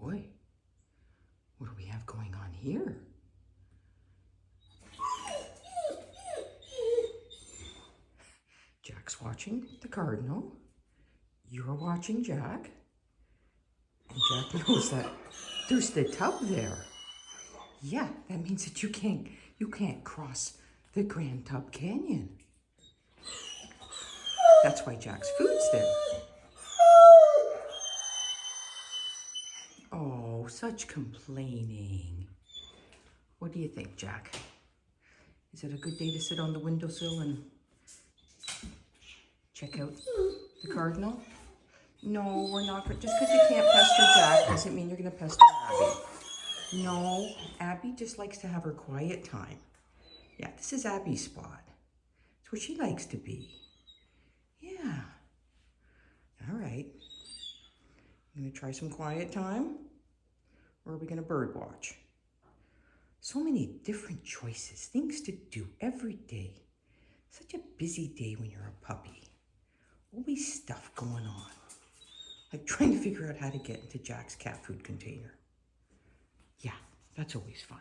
boy. What do we have going on here? Jack's watching the cardinal. You're watching Jack. And Jack knows that there's the tub there. Yeah, that means that you can't cross the Grand Tub Canyon. That's why Jack's food's there. Oh, such complaining. What do you think, Jack? Is it a good day to sit on the windowsill and check out the cardinal? No, we're not. Just because you can't pester Jack doesn't mean you're going to pester Abbie. No, Abbie just likes to have her quiet time. Yeah, this is Abbie's spot. It's where she likes to be. Yeah. All right. You going to try some quiet time? Or are we going to bird watch? So many different choices, things to do every day. Such a busy day when you're a puppy. Always stuff going on. Like trying to figure out how to get into Jack's cat food container. Yeah, that's always fun.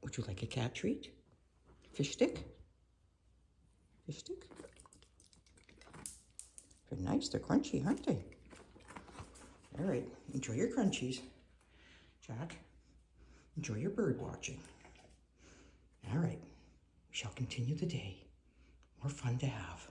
Would you like a cat treat? Fish stick? Fish stick? They're nice, they're crunchy, aren't they? All right, enjoy your crunchies. Jack, enjoy your bird watching. All right, we shall continue the day. More fun to have.